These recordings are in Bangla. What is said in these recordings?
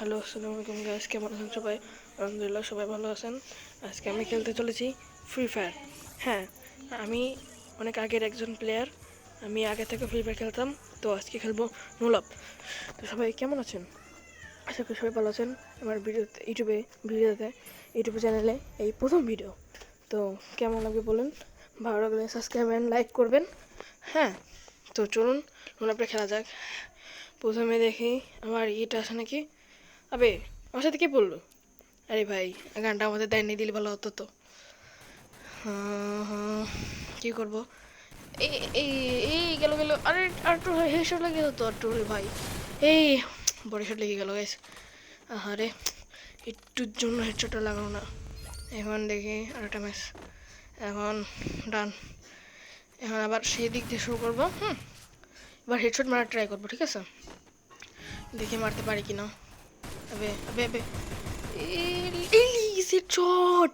হ্যালো, আসসালামু আলাইকুম গাইস, কেমন আছেন সবাই? আলহামদুলিল্লাহ সবাই ভালো আছেন। আজকে আমি খেলতে চলেছি ফ্রি ফায়ার। হ্যাঁ, আমি অনেক আগের একজন প্লেয়ার। আমি আগে থেকে ফ্রি ফায়ার খেলতাম, তো আজকে খেলবো নোলাপ। তো সবাই কেমন আছেন? আশা করি সবাই ভালো আছেন। আমার ভিডিওতে ইউটিউব চ্যানেলে এই প্রথম ভিডিও। তো কেমন লাগবে বলুন, ভালো লাগলে সাবস্ক্রাইব অ্যান্ড লাইক করবেন। হ্যাঁ, তো চলুন নোলাপটা খেলা যাক। প্রথমে দেখি আমার ইটা আছে নাকি। আবে, আমার সাথে কে বললো? আরে ভাই, গানটা আমাদের দেয়নি, দিলে ভালো হতো তো। কি করবো? এই এই এই গেল গেল, আরে আর একটু হেডশট লেগে যেত আর একটু, রে ভাই। এই বড় শট লেগে গেল গাইস। আরে একটুর জন্য হেডশটটা লাগানো না। এখন দেখি আর একটা ম্যাচ। এখন ডান। এখন আবার সেই দিক দিয়ে শুরু করবো। এবার হেডশট মারার ট্রাই করবো, ঠিক আছে? দেখি মারতে পারি কিনা। আবে আবে আবে, হেডশট!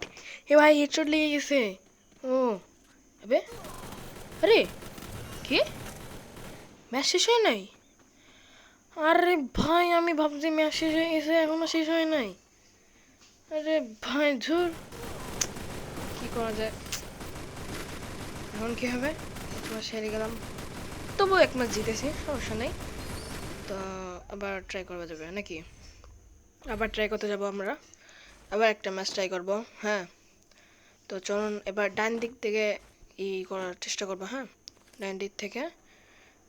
এ ভাই, হেডশট লেগে গেছে। ও আবে, আরে কি, ম্যাচ শেষ হয় নাই? আরে ভাই, আমি ভাবছি ম্যাচ শেষ হয়ে গেছে, এখনো শেষ হয় নাই। আরে ভাই ধুর, কি করা যায়? এখন কি হবে? এক ম্যাচ হেরে গেলাম, তবু এক ম্যাচ জিতেছি, সমস্যা নেই। তো আবার ট্রাই করা যাবে নাকি? আবার ট্রাই করতে যাব আমরা, আবার একটা ম্যাচ ট্রাই করব। হ্যাঁ, তো চলুন এবার ডান দিক থেকে করার চেষ্টা করবো। হ্যাঁ, ডান দিক থেকে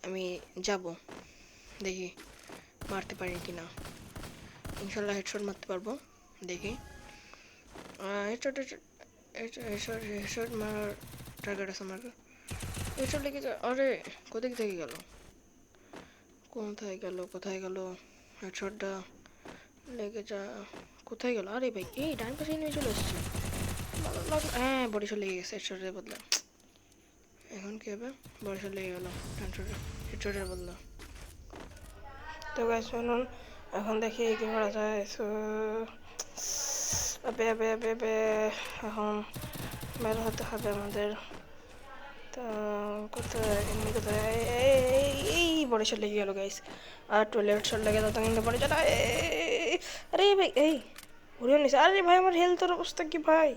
আমি যাব, দেখি মারতে পারি কি না। ইনশাল্লাহ হেডশট মারতে পারবো, দেখি। হেডশট হেডশট হেডশট মারার টার্গেট আছে আমার। হেডশট লেগে যায়। আরে কোথায় থেকে গেল, কোথায় গেল হেডশটটা? লেগে যা, কোথায় গেল? আরে ভাই, এই ডান পাশে নিয়ে চলে এসছে। হ্যাঁ, বডি শট লেগে গেছে হেডশটের বদলে। এখন কি হবে? বডি শট লেগে গেল ডান শটের, হেডশটের বদলে। তো গাইস শুনুন, এখন দেখি কি করা যায়। আবে আবে আবে আবে, এখন বের হতে হবে আমাদের। তো কোথায় এমনি কোথায়, এই বড় শট লেগে গেল গাইস। আর টয়লেট শট লেগে যেত কিন্তু বড় শট। আরে ভাই, এই উড়িয়ে নিছে। আরে ভাই, আমার হেলথের অবস্থা কি ভাই?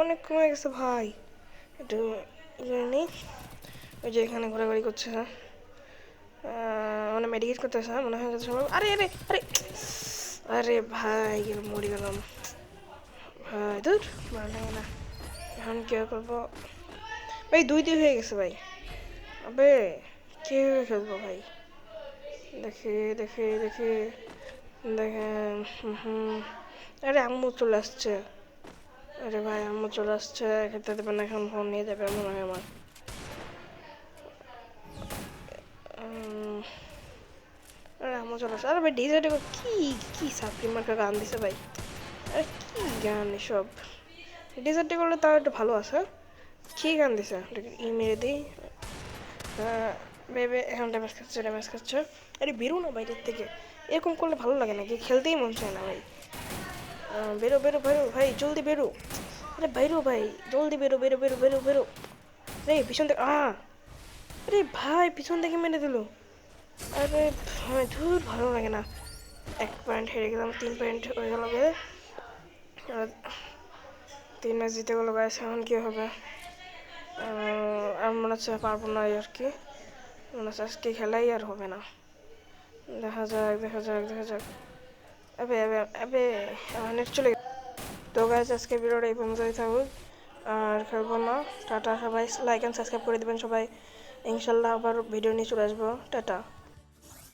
অনেক কমে গেছে ভাই। একটু নিই। ওই যে এখানে ঘোরাঘুরি করছে, হ্যাঁ মানে মেডিকেট করতেছে, মনে হয় সম্ভব। আরে আরে আরে আরে ভাই, মরে গেলাম ভাই, দূর ভালো লাগে না। এখন কি করবো ভাই? 2-2 হয়ে গেছে ভাই। আবে কীভাবে খেলবো ভাই? দেখি দেখি দেখি দেখেন। আরে আম্মু চলে আসছে। আরে ভাই, আম্মু চলে আসছে, খেতে দেবে না এখন, ফোন নিয়ে যাবে মনে হয় আমার। আরে আম্মু চলে আসছে। আরে ভাই, ডিজাইড কি কি সাপ্রি মার্কা গান দিছে ভাই। আরে কি গান এসব? ডিজার্টে করলে তাও একটু ভালো আছে। কি গান দিছে? মেরে দিই। ভেবে এখন ড্যামেজ খাচ্ছে। আরে বেরো না বাইরের থেকে, এরকম করলে ভালো লাগে নাকি? খেলতেই মন চায় না ভাই। বেরো বেরো বেরো ভাই, জলদি বেরো। আরে বাইরো ভাই, জলদি বেরো বেরো বেরো বেরো বেরো। রে পিছন থেকে আরে ভাই, পিছন থেকে মেরে দিল। আরে ভাই ধুর, ভালো লাগে না। 1 পয়েন্ট হেরে গেলাম, 3 পয়েন্ট হয়ে গেল। আর 3 ম্যাচ জিতে গেলো গাইস। এখন কি হবে? আর মনে হচ্ছে পারবো না আর কি, মনে হচ্ছে আজকে খেলাই আর হবে না। দেখা যাক দেখা যাক দেখা যাক। আবে আবে আবে, নেট চলে গেছে। তো গাইস, আজকে ভিডিওটা এই পর্যন্তই থাকুক, আর খেলবো না। টাটা সবাই, লাইক অ্যান্ড সাবস্ক্রাইব করে দেবেন সবাই। ইনশাল্লাহ আবার ভিডিও নিয়ে চলে আসবো। টাটা।